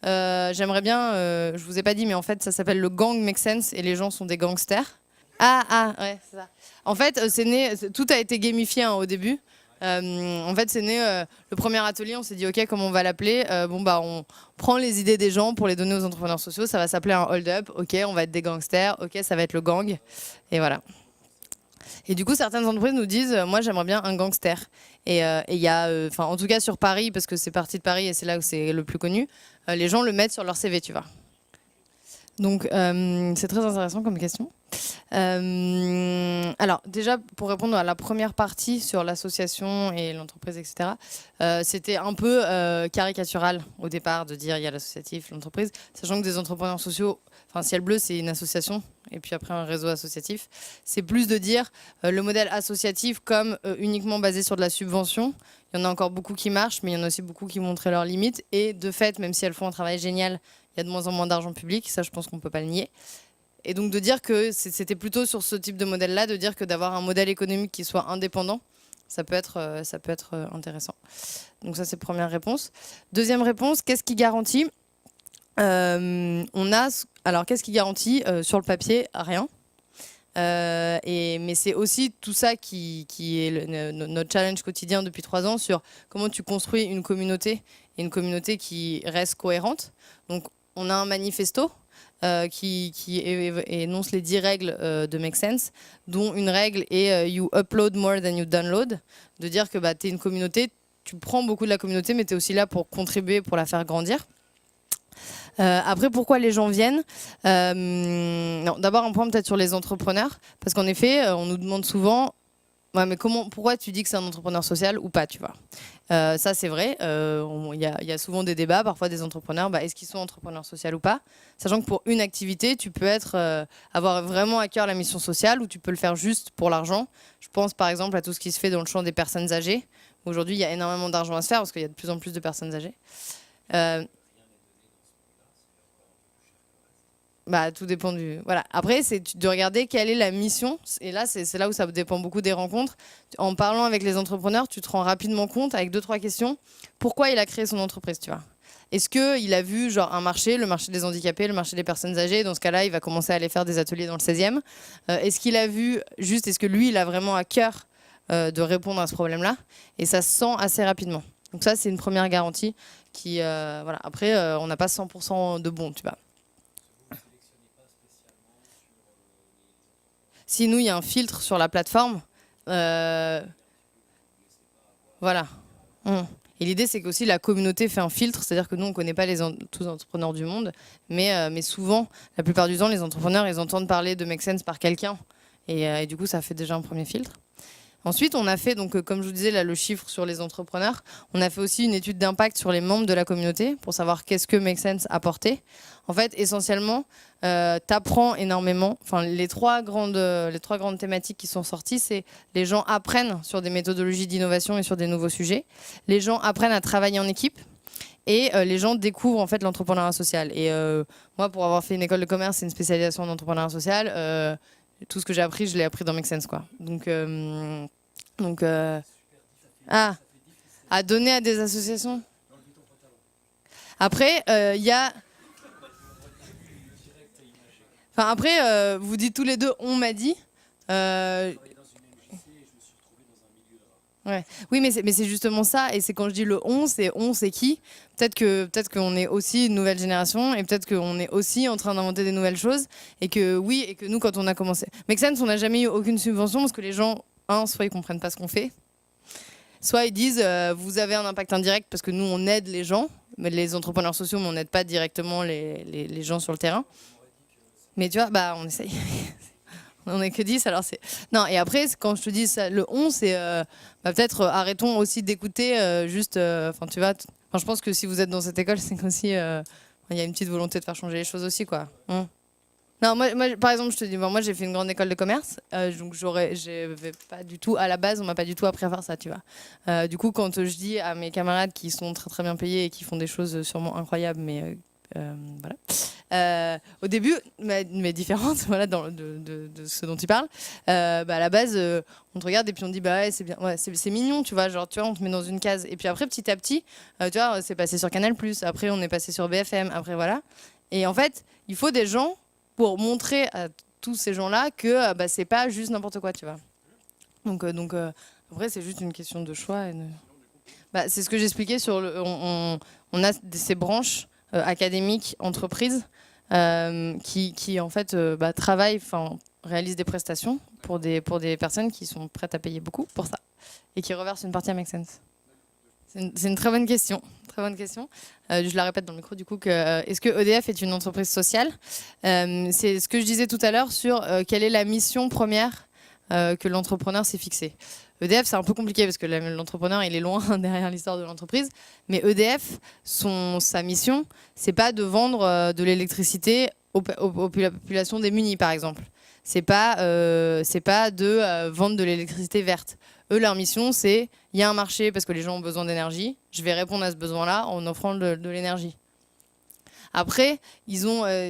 J'aimerais bien, je vous ai pas dit, mais en fait, ça s'appelle le gang Make Sense et les gens sont des gangsters. » Ouais, c'est ça. En fait, tout a été gamifié au début. En fait, c'est né le premier atelier, on s'est dit ok, comment on va l'appeler, on prend les idées des gens pour les donner aux entrepreneurs sociaux, ça va s'appeler un hold-up, ok, on va être des gangsters, ok, ça va être le gang, et voilà. Et du coup, certaines entreprises nous disent moi j'aimerais bien un gangster. Et il y a, en tout cas sur Paris, parce que c'est parti de Paris et c'est là où c'est le plus connu, les gens le mettent sur leur CV, tu vois. Donc c'est très intéressant comme question. Alors déjà, pour répondre à la première partie sur l'association et l'entreprise, etc., c'était un peu caricatural au départ de dire il y a l'associatif, l'entreprise, sachant que des entrepreneurs sociaux, Ciel Bleu, c'est une association, et puis après un réseau associatif. C'est plus de dire le modèle associatif comme uniquement basé sur de la subvention. Il y en a encore beaucoup qui marchent, mais il y en a aussi beaucoup qui montraient leurs limites. Et de fait, même si elles font un travail génial, il y a de moins en moins d'argent public, ça je pense qu'on ne peut pas le nier. Et donc de dire que c'était plutôt sur ce type de modèle-là, de dire que d'avoir un modèle économique qui soit indépendant, ça peut être intéressant. Donc ça c'est première réponse. Deuxième réponse, qu'est-ce qui garantit Alors qu'est-ce qui garantit sur le papier? Rien. Mais c'est aussi tout ça qui est notre challenge quotidien depuis 3 ans sur comment tu construis une communauté, et une communauté qui reste cohérente. Donc on a un manifesto qui énonce les 10 règles de Make Sense, dont une règle est you upload more than you download, de dire que tu es une communauté, tu prends beaucoup de la communauté, mais tu es aussi là pour contribuer, pour la faire grandir. Après, pourquoi les gens viennent? D'abord un point peut-être sur les entrepreneurs, parce qu'en effet, on nous demande souvent Ouais, mais pourquoi tu dis que c'est un entrepreneur social ou pas, tu vois? Ça, c'est vrai. Il y a souvent des débats, parfois des entrepreneurs, est-ce qu'ils sont entrepreneurs sociaux ou pas? Sachant que pour une activité, tu peux avoir vraiment à cœur la mission sociale ou tu peux le faire juste pour l'argent. Je pense par exemple à tout ce qui se fait dans le champ des personnes âgées. Aujourd'hui, il y a énormément d'argent à se faire parce qu'il y a de plus en plus de personnes âgées. Tout dépend du. Voilà. Après, c'est de regarder quelle est la mission. Et là, c'est là où ça dépend beaucoup des rencontres. En parlant avec les entrepreneurs, tu te rends rapidement compte, avec 2-3 questions, pourquoi il a créé son entreprise, tu vois. Est-ce qu'il a vu genre un marché, le marché des handicapés, le marché des personnes âgées? Dans ce cas-là, il va commencer à aller faire des ateliers dans le 16e. Est-ce qu'il a vu est-ce que lui, il a vraiment à cœur de répondre à ce problème-là? Et ça se sent assez rapidement. Donc ça, c'est une première garantie qui, voilà. Après, on n'a pas 100% de bon, tu vois. Si nous, il y a un filtre sur la plateforme, voilà. Et l'idée, c'est qu'aussi la communauté fait un filtre, c'est-à-dire que nous, on ne connaît pas tous les entrepreneurs du monde, mais souvent, la plupart du temps, les entrepreneurs, ils entendent parler de Make Sense par quelqu'un. Et du coup, ça fait déjà un premier filtre. Ensuite, on a fait, donc, comme je vous disais, là, le chiffre sur les entrepreneurs. On a fait aussi une étude d'impact sur les membres de la communauté pour savoir qu'est-ce que Make Sense a apporté. En fait, essentiellement, t'apprends énormément. Enfin, les trois grandes thématiques qui sont sorties, c'est les gens apprennent sur des méthodologies d'innovation et sur des nouveaux sujets. Les gens apprennent à travailler en équipe. Et les gens découvrent en fait l'entrepreneuriat social. Et moi, pour avoir fait une école de commerce et une spécialisation en entrepreneuriat social, tout ce que j'ai appris, je l'ai appris dans Make Sense, quoi. À donner à des associations. Après, il y a. Enfin, après, vous dites tous les deux, on m'a dit. Ouais. Oui, mais c'est justement ça. Et c'est quand je dis le on, c'est qui? Peut-être qu'on est aussi une nouvelle génération et peut-être qu'on est aussi en train d'inventer des nouvelles choses. Et que nous, quand on a commencé. Make Sense, on n'a jamais eu aucune subvention parce que les gens, soit ils comprennent pas ce qu'on fait, soit ils disent vous avez un impact indirect parce que nous, on aide les gens, mais les entrepreneurs sociaux, mais on n'aide pas directement les gens sur le terrain. Mais tu vois, on essaye. On n'est que 10, alors c'est... Non, et après, quand je te dis ça, le on, c'est... peut-être arrêtons aussi d'écouter juste... Enfin, tu vois... je pense que si vous êtes dans cette école, c'est qu'aussi... il y a une petite volonté de faire changer les choses aussi, quoi. Non, moi, par exemple, je te dis... moi, j'ai fait une grande école de commerce, donc j'avais pas du tout... À la base, on m'a pas du tout appris à faire ça, tu vois. Du coup, quand je dis à mes camarades qui sont très, très bien payés et qui font des choses sûrement incroyables, mais... voilà. Au début, mais différentes, voilà, de ce dont tu parles. À la base, on te regarde et puis on te dit ouais, c'est bien, ouais, c'est mignon, tu vois, genre tu vois, on te met dans une case. Et puis après, petit à petit, tu vois, c'est passé sur Canal+. Après, on est passé sur BFM. Après, voilà. Et en fait, il faut des gens pour montrer à tous ces gens-là que c'est pas juste n'importe quoi, tu vois. Donc après, c'est juste une question de choix. C'est ce que j'expliquais sur on a ces branches académiques, entreprises, qui en fait travaillent, réalisent des prestations pour des personnes qui sont prêtes à payer beaucoup pour ça et qui reversent une partie à Make Sense. C'est une très bonne question. Très bonne question. Je la répète dans le micro du coup est-ce que EDF est une entreprise sociale? C'est ce que je disais tout à l'heure sur quelle est la mission première que l'entrepreneur s'est fixée. EDF, c'est un peu compliqué parce que l'entrepreneur, il est loin derrière l'histoire de l'entreprise. Mais EDF, sa mission, c'est pas de vendre de l'électricité aux populations démunies, par exemple. C'est pas de vendre de l'électricité verte. Eux, leur mission, c'est il y a un marché parce que les gens ont besoin d'énergie. Je vais répondre à ce besoin-là en offrant de l'énergie. Après,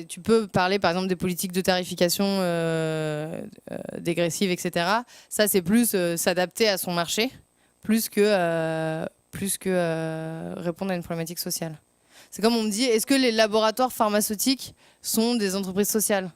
tu peux parler par exemple des politiques de tarification dégressive, etc. Ça, c'est plus s'adapter à son marché, plus que répondre à une problématique sociale. C'est comme on me dit, est-ce que les laboratoires pharmaceutiques sont des entreprises sociales?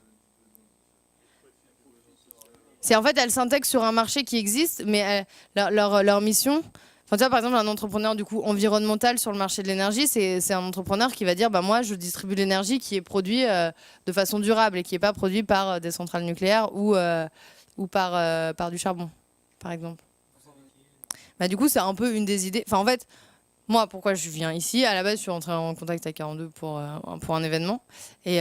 C'est en fait, elles s'intègrent sur un marché qui existe, mais leur mission... Enfin, tu vois, par exemple, un entrepreneur du coup environnemental sur le marché de l'énergie, c'est un entrepreneur qui va dire moi, je distribue l'énergie qui est produite de façon durable et qui n'est pas produite par des centrales nucléaires ou par du charbon, par exemple. Du coup, c'est un peu une des idées. Enfin, en fait, moi, pourquoi je viens ici? À la base, je suis rentrée en contact avec 42 pour un événement. Et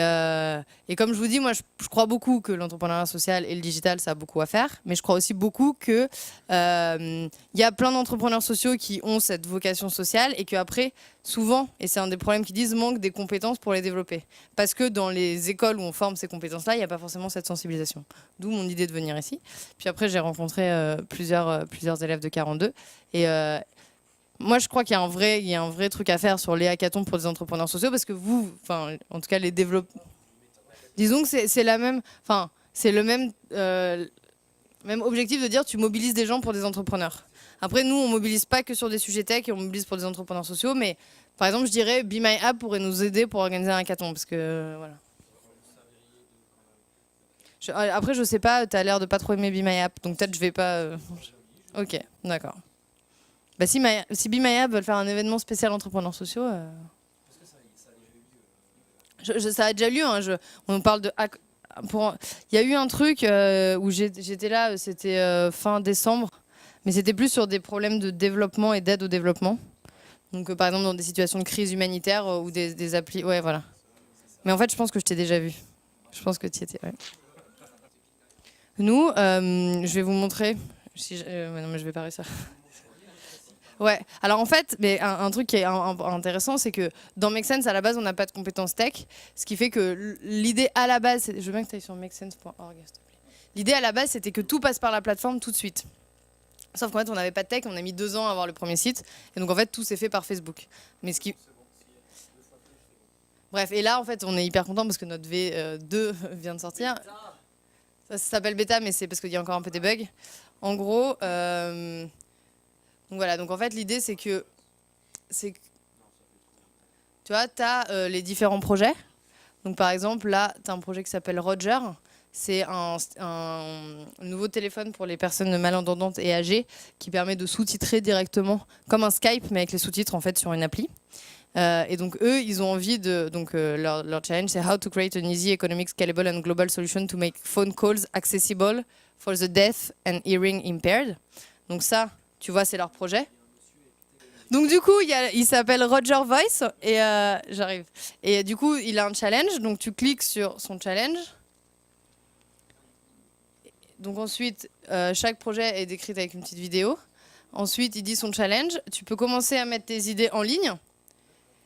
comme je vous dis, moi, je crois beaucoup que l'entrepreneuriat social et le digital, ça a beaucoup à faire. Mais je crois aussi beaucoup qu'il y a plein d'entrepreneurs sociaux qui ont cette vocation sociale et qu'après, souvent, et c'est un des problèmes qu'ils disent, manque des compétences pour les développer. Parce que dans les écoles où on forme ces compétences-là, il n'y a pas forcément cette sensibilisation. D'où mon idée de venir ici. Puis après, j'ai rencontré plusieurs élèves de 42. Et moi, je crois qu'il y a un vrai truc à faire sur les hackathons pour des entrepreneurs sociaux, parce que vous, enfin, en tout cas, les développeurs, disons que c'est la même, enfin, c'est le même objectif de dire tu mobilises des gens pour des entrepreneurs. Après, nous, on mobilise pas que sur des sujets tech, et on mobilise pour des entrepreneurs sociaux, mais par exemple, je dirais Be My App pourrait nous aider pour organiser un hackathon, parce que voilà. Après, je sais pas, tu as l'air de pas trop aimer Be My App, donc peut-être je vais pas. Ok, d'accord. Bah, si Be My App veulent faire un événement spécial entrepreneurs sociaux, ça a déjà lieu. Hein, on parle de il y a eu un truc où j'étais là, c'était fin décembre, mais c'était plus sur des problèmes de développement et d'aide au développement. Donc par exemple dans des situations de crise humanitaire ou des applis. Ouais, voilà. Mais en fait, je pense que je t'ai déjà vu. Je pense que tu y étais. Ouais. Nous, je vais vous montrer. Non, mais je vais pas réussir. Ouais, alors en fait, mais un truc qui est intéressant, c'est que dans Make Sense, à la base, on n'a pas de compétences tech, ce qui fait que l'idée à la base, je veux bien que tu ailles sur makesense.org, s'il te plaît. L'idée à la base, c'était que tout passe par la plateforme tout de suite. Sauf qu'en fait, on n'avait pas de tech, on a mis 2 ans à avoir le premier site, et donc en fait, tout s'est fait par Facebook. Mais Bref, et là, en fait, on est hyper content parce que notre V2 vient de sortir. Ça s'appelle bêta, mais c'est parce qu'il y a encore un peu des bugs. En gros... Donc voilà, donc en fait l'idée c'est que tu vois, tu as les différents projets. Donc par exemple là, tu as un projet qui s'appelle Roger. C'est un nouveau téléphone pour les personnes malentendantes et âgées qui permet de sous-titrer directement, comme un Skype mais avec les sous-titres en fait sur une appli. Et donc eux, ils ont envie de... Donc leur challenge c'est How to create an easy, economic, scalable and global solution to make phone calls accessible for the deaf and hearing impaired. Donc ça... Tu vois, c'est leur projet. Donc du coup, il s'appelle Roger Voice et j'arrive. Et du coup, il a un challenge. Donc tu cliques sur son challenge. Donc ensuite, chaque projet est décrit avec une petite vidéo. Ensuite, il dit son challenge. Tu peux commencer à mettre tes idées en ligne.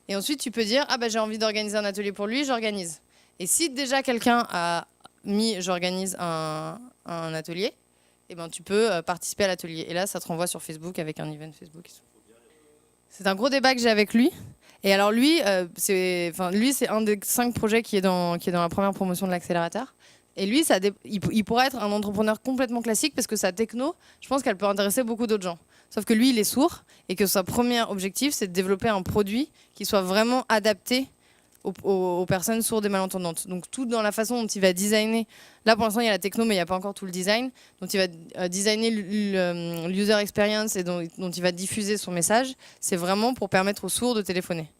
Et ensuite, tu peux dire ah bah j'ai envie d'organiser un atelier pour lui, j'organise. Et si déjà quelqu'un a mis j'organise un atelier. Eh ben, tu peux participer à l'atelier. Et là, ça te renvoie sur Facebook avec un event Facebook. C'est un gros débat que j'ai avec lui. Et alors lui, c'est un des 5 projets qui est dans la première promotion de l'accélérateur. Et lui, il pourrait être un entrepreneur complètement classique parce que sa techno, je pense qu'elle peut intéresser beaucoup d'autres gens. Sauf que lui, il est sourd et que son premier objectif, c'est de développer un produit qui soit vraiment adapté aux personnes sourdes et malentendantes. Donc tout dans la façon dont il va designer. Là pour l'instant il y a la techno mais il n'y a pas encore tout le design. Donc il va designer l'user experience et dont il va diffuser son message. C'est vraiment pour permettre aux sourds de téléphoner.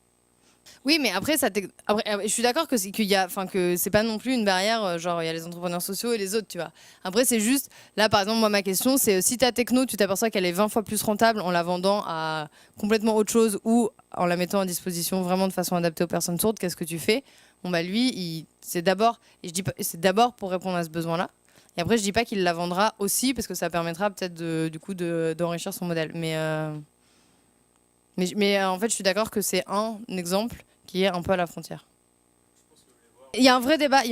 Oui, mais après, je suis d'accord que c'est pas non plus une barrière, genre il y a les entrepreneurs sociaux et les autres, tu vois. Après, c'est juste, là par exemple, moi ma question, c'est si ta techno, tu t'aperçois qu'elle est 20 fois plus rentable en la vendant à complètement autre chose ou en la mettant à disposition vraiment de façon adaptée aux personnes sourdes, qu'est-ce que tu fais? Bon bah lui, c'est d'abord pour répondre à ce besoin-là. Et après, je dis pas qu'il la vendra aussi parce que ça permettra peut-être d'enrichir son modèle. Mais en fait, je suis d'accord que c'est un exemple qui est un peu à la frontière. Il y a un vrai débat,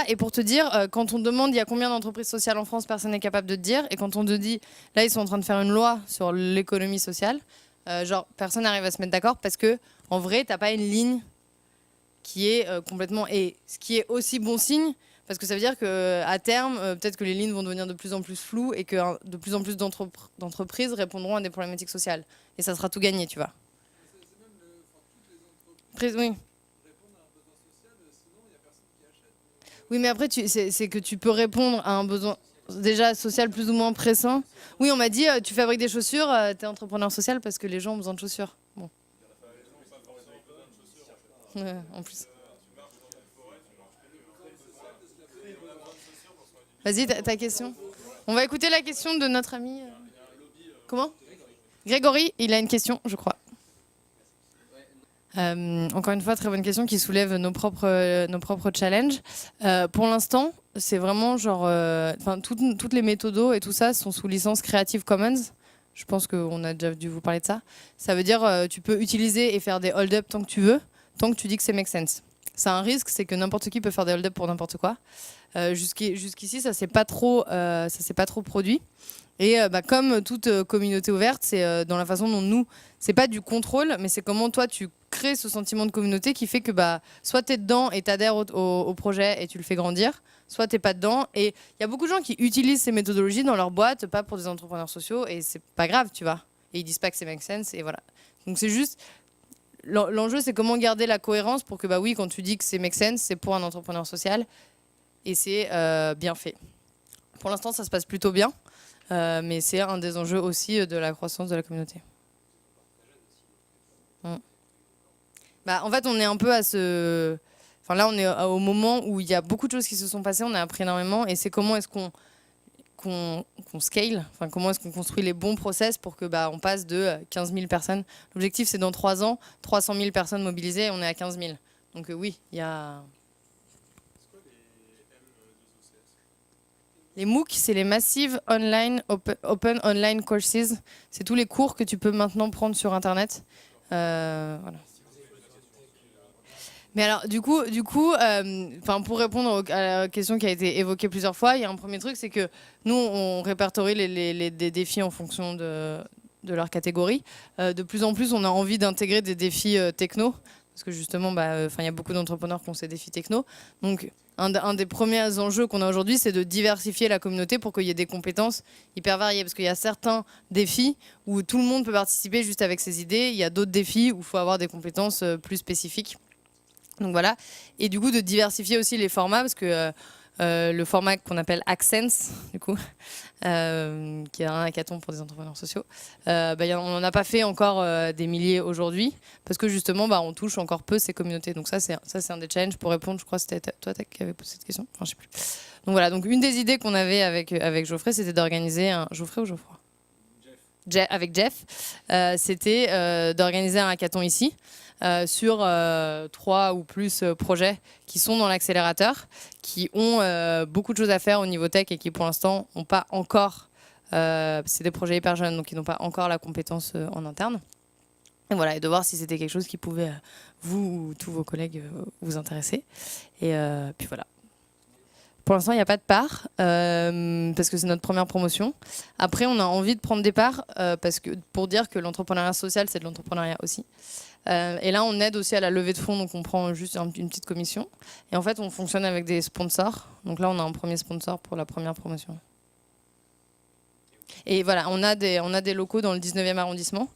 et pour te dire, quand on demande il y a combien d'entreprises sociales en France, personne n'est capable de te dire, et quand on te dit, là ils sont en train de faire une loi sur l'économie sociale, personne n'arrive à se mettre d'accord parce que en vrai, t'as pas une ligne qui est complètement... Et ce qui est aussi bon signe, parce que ça veut dire qu'à terme, peut-être que les lignes vont devenir de plus en plus floues et que de plus en plus d'entreprises répondront à des problématiques sociales. Et ça sera tout gagné, tu vois. Oui. Oui, mais après, c'est que tu peux répondre à un besoin déjà social plus ou moins pressant. Oui, on m'a dit, tu fabriques des chaussures, t'es entrepreneur social parce que les gens ont besoin de chaussures. Bon. En plus. Vas-y, ta question. On va écouter la question de notre ami. Comment ? Grégory, il a une question, je crois. Encore une fois, très bonne question qui soulève nos propres challenges. Pour l'instant, c'est vraiment genre, toutes les méthodos et tout ça sont sous licence Creative Commons. Je pense qu'on a déjà dû vous parler de ça. Ça veut dire tu peux utiliser et faire des hold-up tant que tu veux, tant que tu dis que c'est make sense. Ça a un risque, c'est que n'importe qui peut faire des hold-up pour n'importe quoi. Jusqu'ici, ça s'est pas trop produit. Et comme toute communauté ouverte, c'est dans la façon dont nous, c'est pas du contrôle, mais c'est comment toi tu crées ce sentiment de communauté qui fait que soit tu es dedans et tu adhères au projet et tu le fais grandir, soit tu n'es pas dedans. Et il y a beaucoup de gens qui utilisent ces méthodologies dans leur boîte, pas pour des entrepreneurs sociaux, et c'est pas grave, tu vois. Et ils disent pas que c'est make sense, et voilà. Donc c'est juste, l'enjeu c'est comment garder la cohérence pour que oui, quand tu dis que c'est make sense, c'est pour un entrepreneur social, et c'est bien fait. Pour l'instant, ça se passe plutôt bien. Mais c'est un des enjeux aussi de la croissance de la communauté. En fait, on est un peu à ce... Enfin, là, on est au moment où il y a beaucoup de choses qui se sont passées, on a appris énormément, et c'est comment est-ce qu'on scale, enfin, comment est-ce qu'on construit les bons process pour que on passe de 15 000 personnes. L'objectif, c'est dans 3 ans, 300 000 personnes mobilisées, et on est à 15 000. Donc oui, il y a... Les MOOC, c'est les Massive Online Open Online Courses. C'est tous les cours que tu peux maintenant prendre sur Internet. Voilà. Mais alors, du coup, pour répondre à la question qui a été évoquée plusieurs fois, il y a un premier truc, c'est que nous, on répertorie des défis en fonction de leur catégorie. De plus en plus, on a envie d'intégrer des défis techno. Parce que justement, il y a beaucoup d'entrepreneurs qui ont ces défis techno. Donc, un des premiers enjeux qu'on a aujourd'hui, c'est de diversifier la communauté pour qu'il y ait des compétences hyper variées. Parce qu'il y a certains défis où tout le monde peut participer juste avec ses idées. Il y a d'autres défis où il faut avoir des compétences plus spécifiques. Donc voilà. Et du coup, de diversifier aussi les formats, parce que le format qu'on appelle Accents, du coup, qui est un hackathon pour des entrepreneurs sociaux, on n'en a pas fait encore des milliers aujourd'hui, parce que justement, on touche encore peu ces communautés. Donc ça, c'est un des challenges pour répondre. Je crois que c'était toi qui avais posé cette question. Enfin, je sais plus. Donc voilà. Donc une des idées qu'on avait avec Geoffrey, c'était d'organiser un... Geoffrey ou Geoffroy ? Avec Jeff, c'était d'organiser un hackathon ici sur 3 ou plus projets qui sont dans l'accélérateur, qui ont beaucoup de choses à faire au niveau tech et qui pour l'instant n'ont pas encore, c'est des projets hyper jeunes, donc ils n'ont pas encore la compétence en interne. Et voilà, et de voir si c'était quelque chose qui pouvait vous ou tous vos collègues vous intéresser. Et puis voilà. Pour l'instant, il n'y a pas de part, parce que c'est notre première promotion. Après, on a envie de prendre des parts, pour dire que l'entrepreneuriat social, c'est de l'entrepreneuriat aussi. Et là, on aide aussi à la levée de fonds, donc on prend juste une petite commission. Et en fait, on fonctionne avec des sponsors. Donc là, on a un premier sponsor pour la première promotion. Et voilà, on a des locaux dans le 19e arrondissement,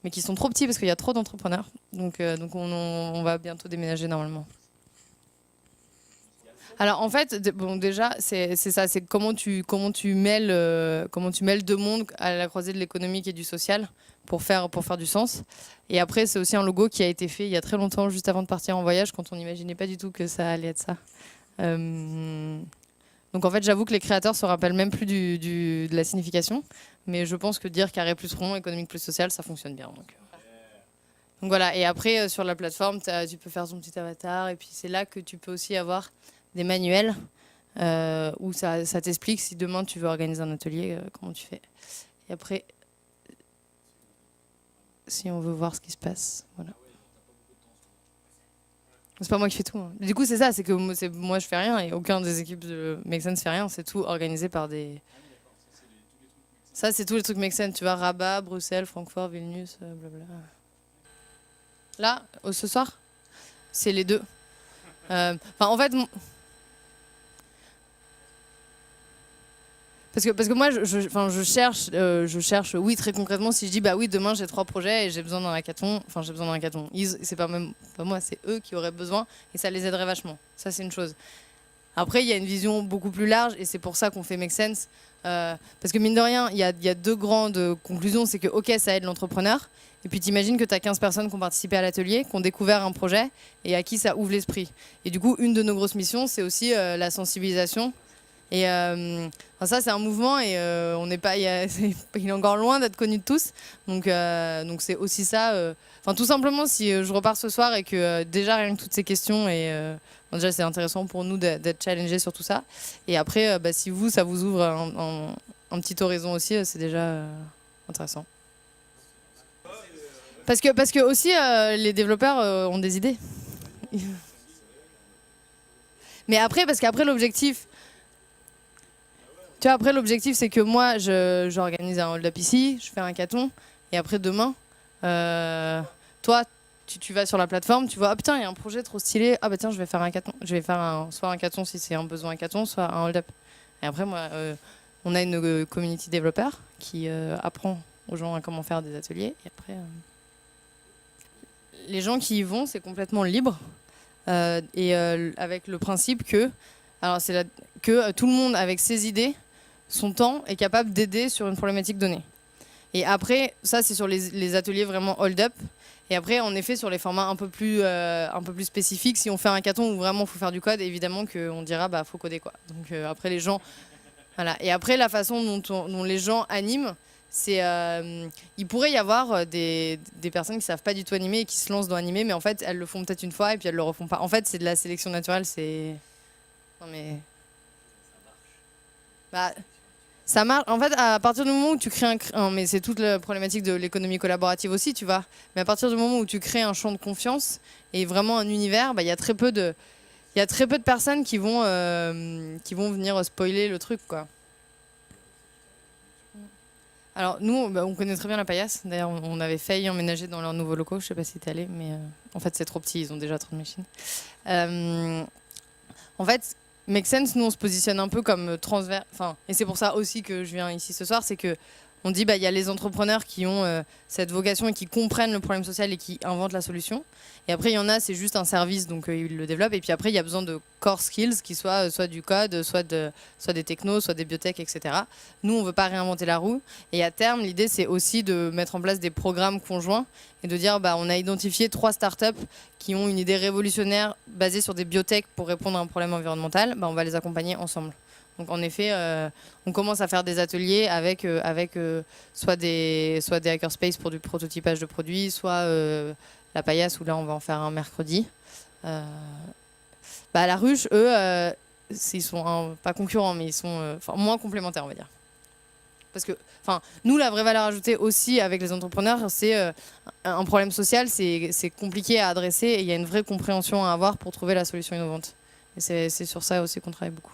mais qui sont trop petits parce qu'il y a trop d'entrepreneurs. Donc on va bientôt déménager normalement. Alors en fait, déjà, c'est ça, c'est comment tu mêles deux mondes à la croisée de l'économique et du social pour faire du sens. Et après, c'est aussi un logo qui a été fait il y a très longtemps, juste avant de partir en voyage, quand on n'imaginait pas du tout que ça allait être ça. Donc en fait, j'avoue que les créateurs se rappellent même plus de la signification, mais je pense que dire carré plus rond, économique plus social, ça fonctionne bien. Donc voilà, et après, sur la plateforme, tu peux faire ton petit avatar, et puis c'est là que tu peux aussi avoir des manuels où ça t'explique si demain tu veux organiser un atelier, comment tu fais. Et après, si on veut voir ce qui se passe, voilà. C'est pas moi qui fais tout. Hein. Du coup, c'est ça, c'est que moi je fais rien et aucun des équipes de Make Sense fait rien. C'est tout organisé par des. Ça, c'est tous les trucs Make Sense. Tu vois, Rabat, Bruxelles, Francfort, Vilnius, blablabla. Là, ce soir, c'est les deux. En fait. Parce que moi, je cherche, oui, très concrètement, si je dis, oui, demain, j'ai 3 projets et j'ai besoin d'un hackathon, c'est pas moi, c'est eux qui auraient besoin et ça les aiderait vachement. Ça, c'est une chose. Après, il y a une vision beaucoup plus large et c'est pour ça qu'on fait Make Sense. Parce que mine de rien, il y a 2 grandes conclusions. C'est que, ok, ça aide l'entrepreneur. Et puis, t'imagines que tu as 15 personnes qui ont participé à l'atelier, qui ont découvert un projet et à qui ça ouvre l'esprit. Et du coup, une de nos grosses missions, c'est aussi la sensibilisation. Et ça, c'est un mouvement et on n'est pas, il est encore loin d'être connu de tous. Donc c'est aussi ça. Tout simplement, si je repars ce soir et que déjà rien que toutes ces questions et déjà c'est intéressant pour nous d'être challengés sur tout ça. Et après, si ça vous ouvre un petit horizon aussi, c'est déjà intéressant. Parce que aussi les développeurs ont des idées. Mais après, parce qu'après l'objectif. Tu vois, après, l'objectif, c'est que moi, j'organise un hold-up ici, je fais un hackathon, et après, demain, toi, tu vas sur la plateforme, tu vois, ah putain, il y a un projet trop stylé, ah bah tiens, je vais faire un hackathon. Je vais faire soit un hackathon si c'est un besoin hackathon, soit un hold-up. Et après, moi, on a une community développeur qui apprend aux gens à comment faire des ateliers. Et après, les gens qui y vont, c'est complètement libre, et avec le principe que, que tout le monde, avec ses idées, son temps est capable d'aider sur une problématique donnée. Et après, ça c'est sur les ateliers vraiment hold-up. Et après, en effet, sur les formats un peu plus spécifiques, si on fait un hackathon où vraiment il faut faire du code, évidemment qu'on dira bah faut coder quoi. Donc après les gens, voilà. Et après la façon dont les gens animent, c'est il pourrait y avoir des personnes qui savent pas du tout animer et qui se lancent dans animer, mais en fait elles le font peut-être une fois et puis elles le refont pas. En fait, c'est de la sélection naturelle. Non mais ça marche. En fait, à partir du moment où tu crées mais c'est toute la problématique de l'économie collaborative aussi, tu vois. Mais à partir du moment où tu crées un champ de confiance et vraiment un univers, il y a très peu de personnes qui vont venir spoiler le truc, quoi. Alors nous, on connaît très bien la Paillasse. D'ailleurs, on avait failli emménager dans leurs nouveaux locaux. Je sais pas si t'es allé, mais en fait, c'est trop petit. Ils ont déjà trop de machines. En fait, Make Sense, nous on se positionne un peu comme transverse, et c'est pour ça aussi que je viens ici ce soir, c'est que on dit il y a les entrepreneurs qui ont cette vocation et qui comprennent le problème social et qui inventent la solution. Et après il y en a, c'est juste un service, donc ils le développent. Et puis après il y a besoin de core skills qui soient soit du code, soit des technos, soit des biotech, etc. Nous on veut pas réinventer la roue. Et à terme l'idée c'est aussi de mettre en place des programmes conjoints et de dire on a identifié 3 startups qui ont une idée révolutionnaire basée sur des biotech pour répondre à un problème environnemental. On va les accompagner ensemble. Donc en effet, on commence à faire des ateliers avec soit des hackerspace pour du prototypage de produits, soit la Paillasse où là on va en faire un mercredi. La Ruche, eux, ils sont pas concurrents, mais ils sont moins complémentaires, on va dire. Parce que, nous, la vraie valeur ajoutée aussi avec les entrepreneurs, c'est un problème social, c'est compliqué à adresser et il y a une vraie compréhension à avoir pour trouver la solution innovante. Et c'est sur ça aussi qu'on travaille beaucoup.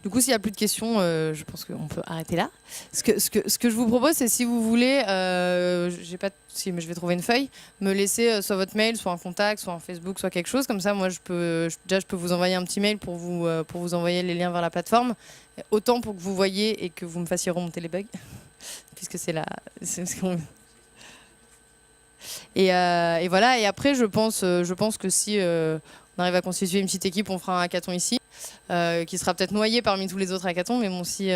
Du coup, s'il n'y a plus de questions, je pense qu'on peut arrêter là. Ce que je vous propose, c'est si vous voulez, mais je vais trouver une feuille, me laisser soit votre mail, soit un contact, soit un Facebook, soit quelque chose. Comme ça, moi, je peux vous envoyer un petit mail pour vous envoyer les liens vers la plateforme. Autant pour que vous voyez et que vous me fassiez remonter les bugs, puisque c'est ce qu'on... Et voilà. Et après, je pense que si on arrive à constituer une petite équipe, on fera un hackathon ici, qui sera peut-être noyé parmi tous les autres hackathons, mais bon, si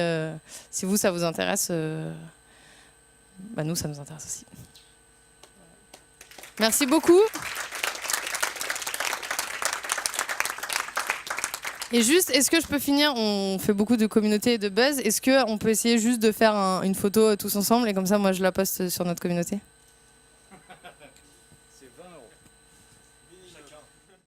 vous, ça vous intéresse, nous, ça nous intéresse aussi. Merci beaucoup. Et juste, est-ce que je peux finir? On fait beaucoup de communauté et de buzz. Est-ce qu'on peut essayer juste de faire une photo tous ensemble et comme ça, moi, je la poste sur notre communauté?